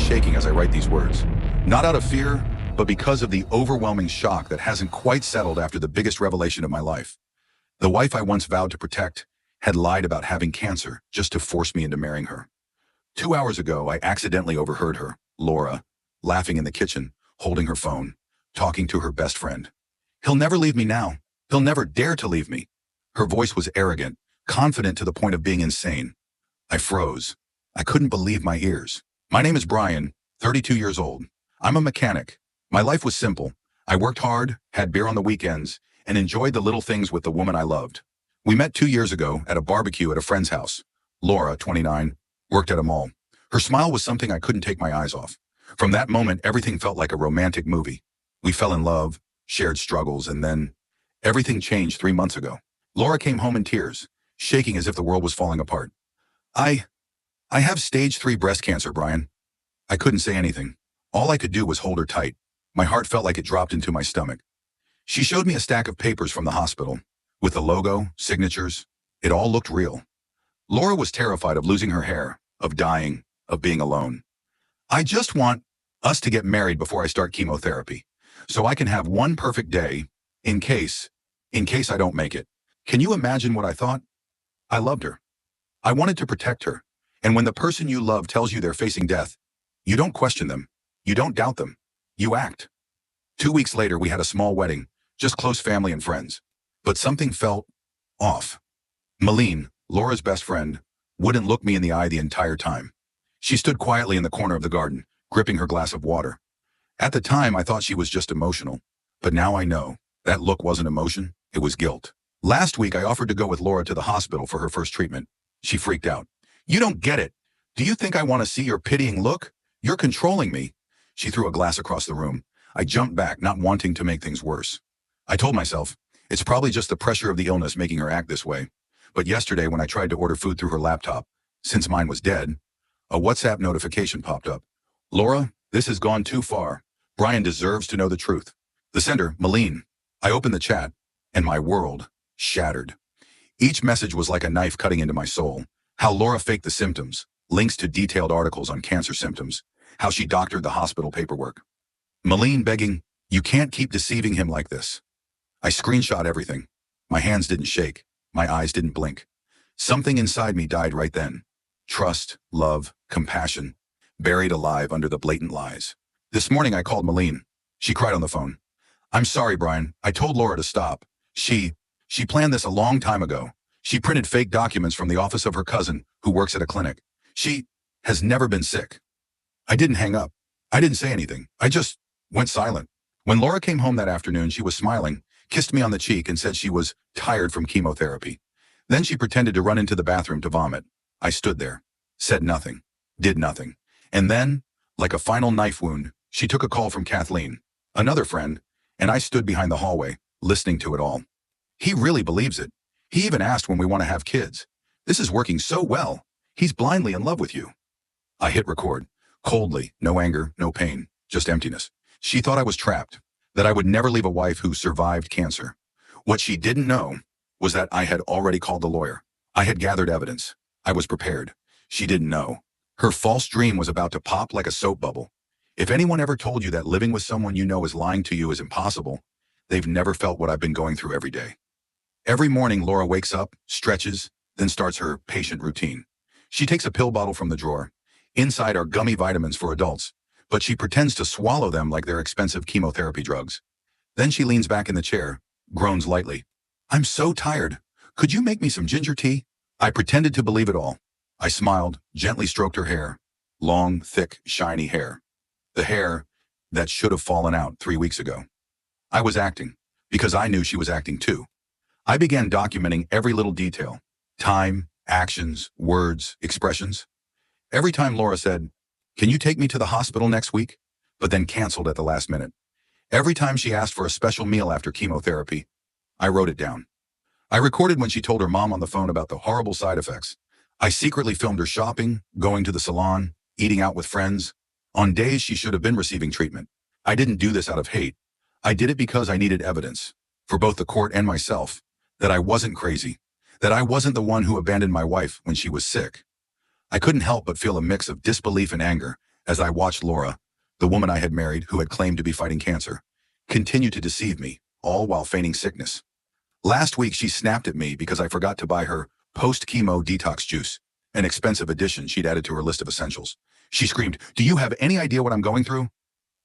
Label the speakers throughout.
Speaker 1: shaking as I write these words. Not out of fear, but because of the overwhelming shock that hasn't quite settled after the biggest revelation of my life. The wife I once vowed to protect had lied about having cancer just to force me into marrying her. 2 hours ago, I accidentally overheard her, Laura, laughing in the kitchen, holding her phone, talking to her best friend. "He'll never leave me now. He'll never dare to leave me." Her voice was arrogant, confident to the point of being insane. I froze. I couldn't believe my ears. "My name is Brian, 32 years old. I'm a mechanic. My life was simple. I worked hard, had beer on the weekends, and enjoyed the little things with the woman I loved. We met 2 years ago at a barbecue at a friend's house. Laura, 29, worked at a mall. Her smile was something I couldn't take my eyes off. From that moment, everything felt like a romantic movie. We fell in love, shared struggles, and then everything changed 3 months ago. Laura came home in tears, shaking as if the world was falling apart. I have stage 3 breast cancer, Brian." I couldn't say anything. All I could do was hold her tight. My heart felt like it dropped into my stomach. She showed me a stack of papers from the hospital, with the logo, signatures. It all looked real. Laura was terrified of losing her hair, of dying, of being alone. "I just want us to get married before I start chemotherapy, so I can have one perfect day, in case I don't make it." Can you imagine what I thought? I loved her. I wanted to protect her. And when the person you love tells you they're facing death, you don't question them. You don't doubt them. You act. 2 weeks later, we had a small wedding, just close family and friends. But something felt off. Malene, Laura's best friend, wouldn't look me in the eye the entire time. She stood quietly in the corner of the garden, gripping her glass of water. At the time, I thought she was just emotional. But now I know, that look wasn't emotion, it was guilt. Last week, I offered to go with Laura to the hospital for her first treatment. She freaked out. "You don't get it. Do you think I want to see your pitying look? You're controlling me." She threw a glass across the room. I jumped back, not wanting to make things worse. I told myself, it's probably just the pressure of the illness making her act this way. But yesterday, when I tried to order food through her laptop, since mine was dead, a WhatsApp notification popped up. "Laura, this has gone too far. Brian deserves to know the truth." The sender, Malene. I opened the chat, and my world shattered. Each message was like a knife cutting into my soul. How Laura faked the symptoms, links to detailed articles on cancer symptoms, how she doctored the hospital paperwork. Malene begging, "You can't keep deceiving him like this." I screenshot everything. My hands didn't shake. My eyes didn't blink. Something inside me died right then. Trust, love, compassion, buried alive under the blatant lies. This morning I called Malene. She cried on the phone. "I'm sorry, Brian. I told Laura to stop. She planned this a long time ago. She printed fake documents from the office of her cousin, who works at a clinic. She has never been sick." I didn't hang up. I didn't say anything. I just went silent. When Laura came home that afternoon, she was smiling, kissed me on the cheek, and said she was tired from chemotherapy. Then she pretended to run into the bathroom to vomit. I stood there, said nothing, did nothing. And then, like a final knife wound, she took a call from Kathleen, another friend, and I stood behind the hallway, listening to it all. "He really believes it. He even asked when we want to have kids. This is working so well. He's blindly in love with you." I hit record. Coldly, no anger, no pain, just emptiness. She thought I was trapped, that I would never leave a wife who survived cancer. What she didn't know was that I had already called the lawyer. I had gathered evidence. I was prepared. She didn't know. Her false dream was about to pop like a soap bubble. If anyone ever told you that living with someone you know is lying to you is impossible, they've never felt what I've been going through every day. Every morning, Laura wakes up, stretches, then starts her patient routine. She takes a pill bottle from the drawer. Inside are gummy vitamins for adults, but she pretends to swallow them like they're expensive chemotherapy drugs. Then she leans back in the chair, groans lightly. "I'm so tired. Could you make me some ginger tea?" I pretended to believe it all. I smiled, gently stroked her hair. Long, thick, shiny hair. The hair that should have fallen out 3 weeks ago. I was acting, because I knew she was acting too. I began documenting every little detail. Time, actions, words, expressions. Every time Laura said, "Can you take me to the hospital next week?" but then canceled at the last minute. Every time she asked for a special meal after chemotherapy, I wrote it down. I recorded when she told her mom on the phone about the horrible side effects. I secretly filmed her shopping, going to the salon, eating out with friends, on days she should have been receiving treatment. I didn't do this out of hate. I did it because I needed evidence, for both the court and myself, that I wasn't crazy, that I wasn't the one who abandoned my wife when she was sick. I couldn't help but feel a mix of disbelief and anger as I watched Laura, the woman I had married who had claimed to be fighting cancer, continue to deceive me, all while feigning sickness. Last week, she snapped at me because I forgot to buy her post-chemo detox juice, an expensive addition she'd added to her list of essentials. She screamed, "Do you have any idea what I'm going through?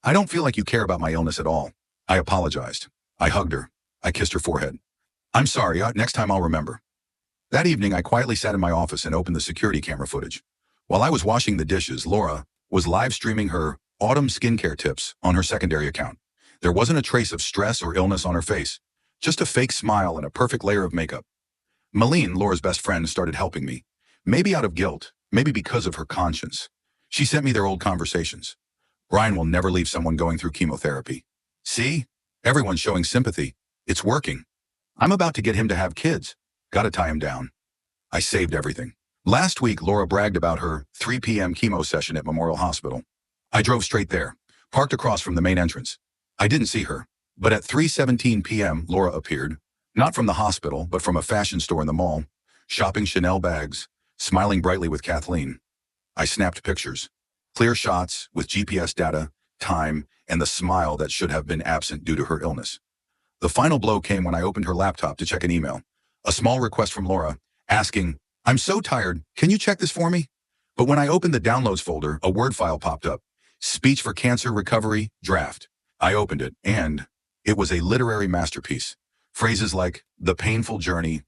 Speaker 1: I don't feel like you care about my illness at all." I apologized. I hugged her. I kissed her forehead. "I'm sorry, next time I'll remember." That evening, I quietly sat in my office and opened the security camera footage. While I was washing the dishes, Laura was live streaming her autumn skincare tips on her secondary account. There wasn't a trace of stress or illness on her face, just a fake smile and a perfect layer of makeup. Malene, Laura's best friend, started helping me. Maybe out of guilt, maybe because of her conscience. She sent me their old conversations. "Brian will never leave someone going through chemotherapy. See? Everyone's showing sympathy. It's working. I'm about to get him to have kids. Gotta tie him down." I saved everything. Last week, Laura bragged about her 3 p.m. chemo session at Memorial Hospital. I drove straight there, parked across from the main entrance. I didn't see her, but at 3:17 p.m., Laura appeared, not from the hospital, but from a fashion store in the mall, shopping Chanel bags, smiling brightly with Kathleen. I snapped pictures, clear shots with GPS data, time, and the smile that should have been absent due to her illness. The final blow came when I opened her laptop to check an email, a small request from Laura, asking, "I'm so tired, can you check this for me?" But when I opened the downloads folder, a Word file popped up, Speech for Cancer Recovery Draft. I opened it, and it was a literary masterpiece. Phrases like, "the painful journey,"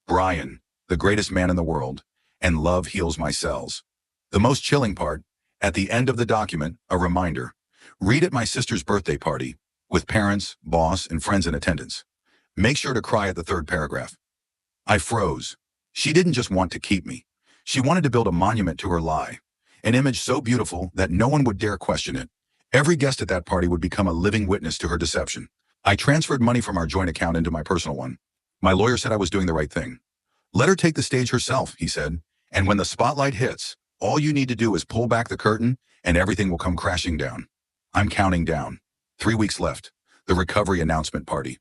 Speaker 1: "Brian, the greatest man in the world," and "love heals my cells." The most chilling part, at the end of the document, a reminder. Read at my sister's birthday party, with parents, boss, and friends in attendance. Make sure to cry at the third paragraph. I froze. She didn't just want to keep me. She wanted to build a monument to her lie, an image so beautiful that no one would dare question it. Every guest at that party would become a living witness to her deception. I transferred money from our joint account into my personal one. My lawyer said I was doing the right thing. "Let her take the stage herself," he said, "and when the spotlight hits, all you need to do is pull back the curtain and everything will come crashing down." I'm counting down. 3 weeks left. The recovery announcement party.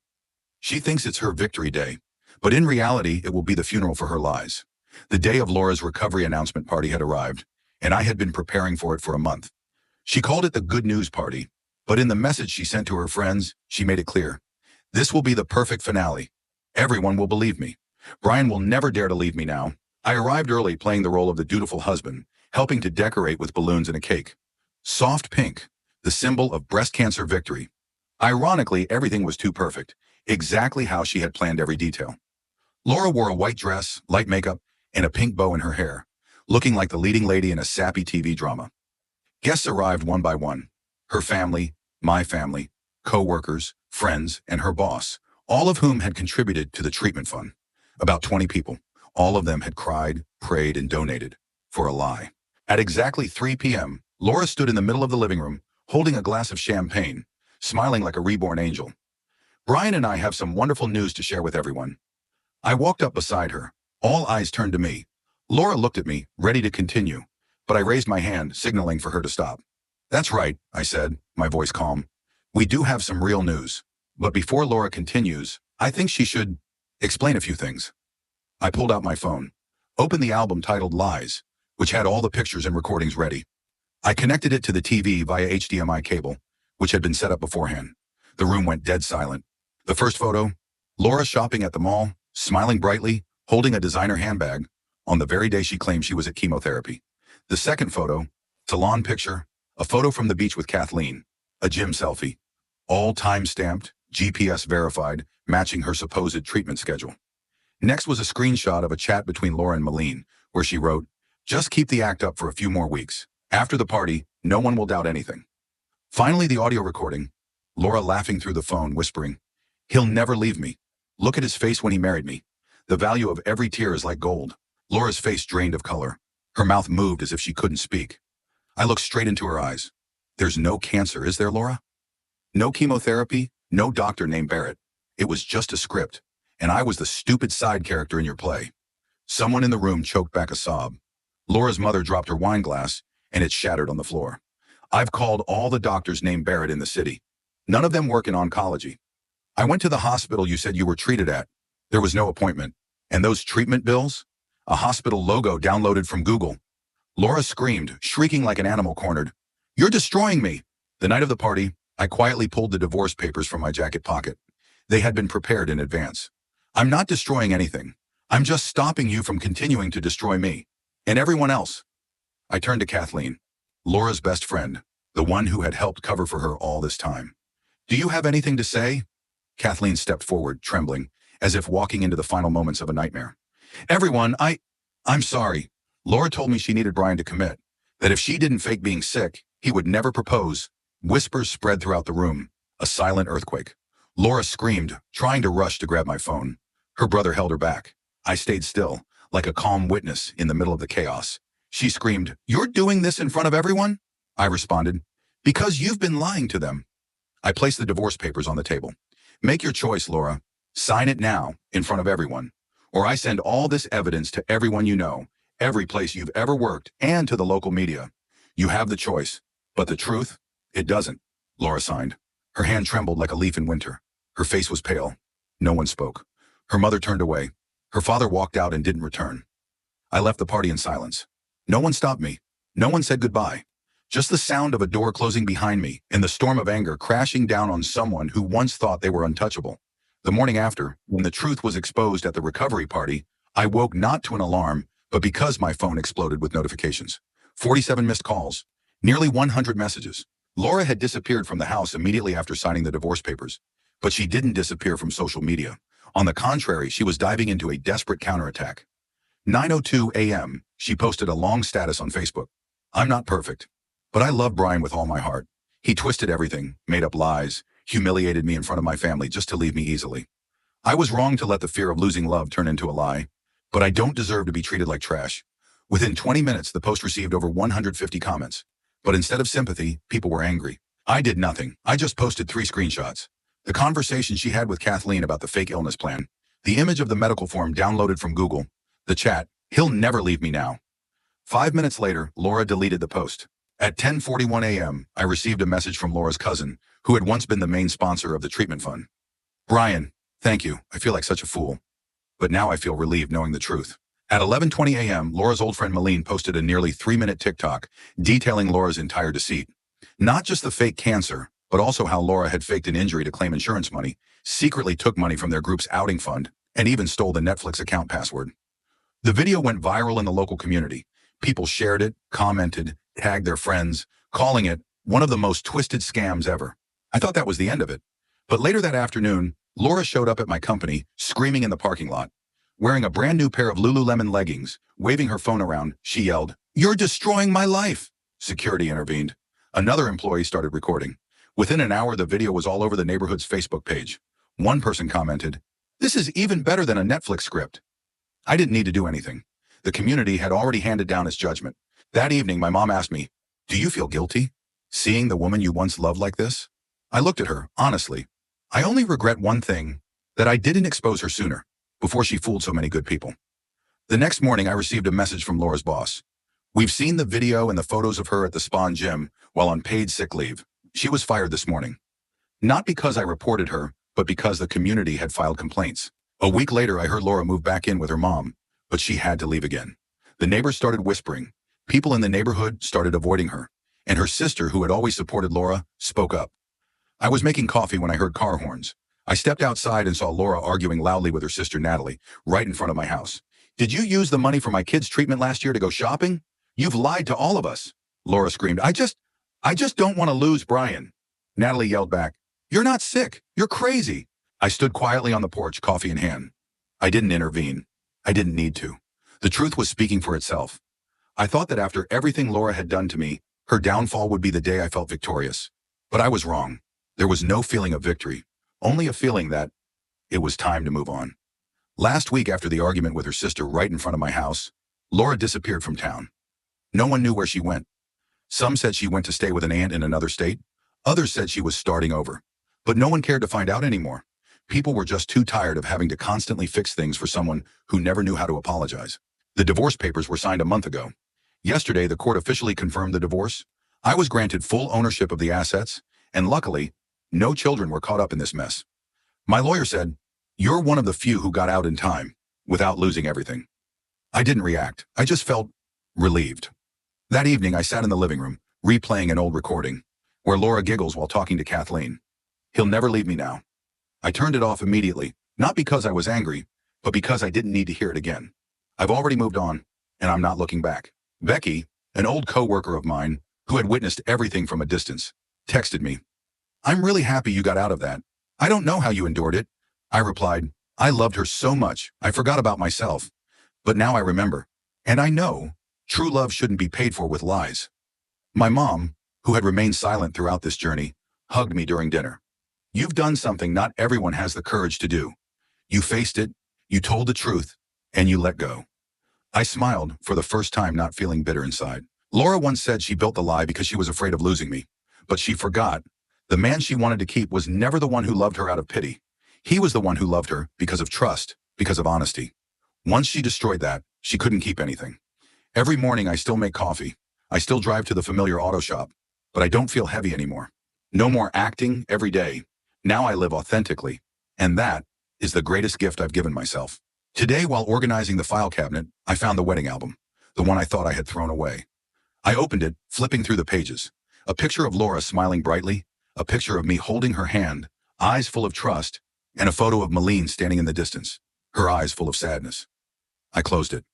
Speaker 1: She thinks it's her victory day, but in reality, it will be the funeral for her lies. The day of Laura's recovery announcement party had arrived, and I had been preparing for it for a month. She called it the good news party, but in the message she sent to her friends, she made it clear. "This will be the perfect finale. Everyone will believe me. Brian will never dare to leave me now." I arrived early playing the role of the dutiful husband, helping to decorate with balloons and a cake. Soft pink, the symbol of breast cancer victory. Ironically, everything was too perfect, exactly how she had planned every detail. Laura wore a white dress, light makeup, and a pink bow in her hair, looking like the leading lady in a sappy TV drama. Guests arrived one by one. Her family, my family, co-workers, friends, and her boss, all of whom had contributed to the treatment fund. About 20 people. All of them had cried, prayed, and donated. For a lie. At exactly 3 p.m., Laura stood in the middle of the living room, holding a glass of champagne, smiling like a reborn angel. "Brian and I have some wonderful news to share with everyone." I walked up beside her. All eyes turned to me. Laura looked at me, ready to continue, but I raised my hand, signaling for her to stop. "That's right," I said, my voice calm. "We do have some real news. But before Laura continues, I think she should explain a few things." I pulled out my phone, opened the album titled Lies, which had all the pictures and recordings ready. I connected it to the TV via HDMI cable, which had been set up beforehand. The room went dead silent. The first photo, Laura shopping at the mall, smiling brightly, holding a designer handbag, on the very day she claimed she was at chemotherapy. The second photo, salon picture, a photo from the beach with Kathleen, a gym selfie, all time-stamped, GPS verified, matching her supposed treatment schedule. Next was a screenshot of a chat between Laura and Malene, where she wrote, "Just keep the act up for a few more weeks. After the party, no one will doubt anything." Finally, the audio recording, Laura laughing through the phone, whispering, "He'll never leave me. Look at his face when he married me. The value of every tear is like gold." Laura's face drained of color. Her mouth moved as if she couldn't speak. I looked straight into her eyes. "There's no cancer, is there, Laura? No chemotherapy, no doctor named Barrett. It was just a script, and I was the stupid side character in your play." Someone in the room choked back a sob. Laura's mother dropped her wine glass, and it shattered on the floor. "I've called all the doctors named Barrett in the city. None of them work in oncology. I went to the hospital you said you were treated at. There was no appointment. And those treatment bills? A hospital logo downloaded from Google." Laura screamed, shrieking like an animal cornered. You're destroying me. The night of the party, I quietly pulled the divorce papers from my jacket pocket. They had been prepared in advance. I'm not destroying anything. I'm just stopping you from continuing to destroy me. And everyone else. I turned to Kathleen, Laura's best friend, the one who had helped cover for her all this time. Do you have anything to say? Kathleen stepped forward, trembling, as if walking into the final moments of a nightmare. Everyone, I'm sorry. Laura told me she needed Brian to commit, that if she didn't fake being sick, he would never propose. Whispers spread throughout the room, a silent earthquake. Laura screamed, trying to rush to grab my phone. Her brother held her back. I stayed still, like a calm witness in the middle of the chaos. She screamed, "You're doing this in front of everyone?" I responded, "Because you've been lying to them." I placed the divorce papers on the table. Make your choice, Laura. Sign it now, in front of everyone. Or I send all this evidence to everyone you know, every place you've ever worked, and to the local media. You have the choice. But the truth? It doesn't. Laura signed. Her hand trembled like a leaf in winter. Her face was pale. No one spoke. Her mother turned away. Her father walked out and didn't return. I left the party in silence. No one stopped me. No one said goodbye. Just the sound of a door closing behind me and the storm of anger crashing down on someone who once thought they were untouchable. The morning after, when the truth was exposed at the recovery party, I woke not to an alarm, but because my phone exploded with notifications. 47 missed calls. Nearly 100 messages. Laura had disappeared from the house immediately after signing the divorce papers. But she didn't disappear from social media. On the contrary, she was diving into a desperate counterattack. 9:02 a.m., she posted a long status on Facebook. I'm not perfect, but I love Brian with all my heart. He twisted everything, made up lies, humiliated me in front of my family just to leave me easily. I was wrong to let the fear of losing love turn into a lie, but I don't deserve to be treated like trash. Within 20 minutes, the post received over 150 comments. But instead of sympathy, people were angry. I did nothing. I just posted 3 screenshots. The conversation she had with Kathleen about the fake illness plan, the image of the medical form downloaded from Google, the chat, "He'll never leave me now." 5 minutes later, Laura deleted the post. At 10:41 a.m., I received a message from Laura's cousin, who had once been the main sponsor of the treatment fund. "Brian, thank you. I feel like such a fool. But now I feel relieved knowing the truth." At 11:20 a.m., Laura's old friend Malene posted a nearly 3-minute TikTok detailing Laura's entire deceit. Not just the fake cancer, but also how Laura had faked an injury to claim insurance money, secretly took money from their group's outing fund, and even stole the Netflix account password. The video went viral in the local community. People shared it, commented, tagged their friends, calling it one of the most twisted scams ever. I thought that was the end of it. But later that afternoon, Laura showed up at my company, screaming in the parking lot. Wearing a brand new pair of Lululemon leggings, waving her phone around, she yelled, "You're destroying my life!" Security intervened. Another employee started recording. Within an hour, the video was all over the neighborhood's Facebook page. One person commented, "This is even better than a Netflix script." I didn't need to do anything. The community had already handed down its judgment. That evening, my mom asked me, "Do you feel guilty, seeing the woman you once loved like this?" I looked at her, honestly. I only regret one thing, that I didn't expose her sooner, before she fooled so many good people. The next morning, I received a message from Laura's boss. "We've seen the video and the photos of her at the spa and gym while on paid sick leave. She was fired this morning." Not because I reported her, but because the community had filed complaints. A week later, I heard Laura move back in with her mom, but she had to leave again. The neighbors started whispering. People in the neighborhood started avoiding her. And her sister, who had always supported Laura, spoke up. I was making coffee when I heard car horns. I stepped outside and saw Laura arguing loudly with her sister Natalie, right in front of my house. "Did you use the money for my kids' treatment last year to go shopping? You've lied to all of us." Laura screamed, I just don't want to lose Brian." Natalie yelled back, "You're not sick. You're crazy." I stood quietly on the porch, coffee in hand. I didn't intervene. I didn't need to. The truth was speaking for itself. I thought that after everything Laura had done to me, her downfall would be the day I felt victorious. But I was wrong. There was no feeling of victory, only a feeling that it was time to move on. Last week, after the argument with her sister right in front of my house, Laura disappeared from town. No one knew where she went. Some said she went to stay with an aunt in another state. Others said she was starting over. But no one cared to find out anymore. People were just too tired of having to constantly fix things for someone who never knew how to apologize. The divorce papers were signed a month ago. Yesterday, the court officially confirmed the divorce. I was granted full ownership of the assets, and luckily, no children were caught up in this mess. My lawyer said, "You're one of the few who got out in time, without losing everything." I didn't react. I just felt relieved. That evening, I sat in the living room, replaying an old recording, where Laura giggles while talking to Kathleen. He'll never leave me now. I turned it off immediately, not because I was angry, but because I didn't need to hear it again. I've already moved on, and I'm not looking back. Becky, an old coworker of mine, who had witnessed everything from a distance, texted me. I'm really happy you got out of that. I don't know how you endured it. I replied, I loved her so much, I forgot about myself. But now I remember. And I know, true love shouldn't be paid for with lies. My mom, who had remained silent throughout this journey, hugged me during dinner. You've done something not everyone has the courage to do. You faced it, you told the truth, and you let go. I smiled, for the first time not feeling bitter inside. Laura once said she built the lie because she was afraid of losing me. But she forgot. The man she wanted to keep was never the one who loved her out of pity. He was the one who loved her because of trust, because of honesty. Once she destroyed that, she couldn't keep anything. Every morning I still make coffee. I still drive to the familiar auto shop. But I don't feel heavy anymore. No more acting every day. Now I live authentically. And that is the greatest gift I've given myself. Today, while organizing the file cabinet, I found the wedding album, the one I thought I had thrown away. I opened it, flipping through the pages. A picture of Laura smiling brightly, a picture of me holding her hand, eyes full of trust, and a photo of Malene standing in the distance, her eyes full of sadness. I closed it.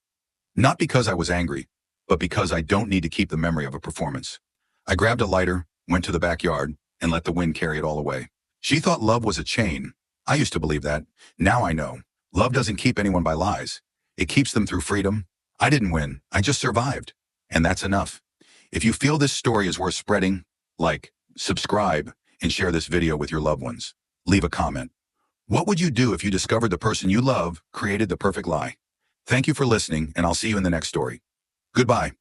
Speaker 1: Not because I was angry, but because I don't need to keep the memory of a performance. I grabbed a lighter, went to the backyard, and let the wind carry it all away. She thought love was a chain. I used to believe that. Now I know. Love doesn't keep anyone by lies. It keeps them through freedom. I didn't win. I just survived. And that's enough. If you feel this story is worth spreading, like, subscribe, and share this video with your loved ones. Leave a comment. What would you do if you discovered the person you love created the perfect lie? Thank you for listening, and I'll see you in the next story. Goodbye.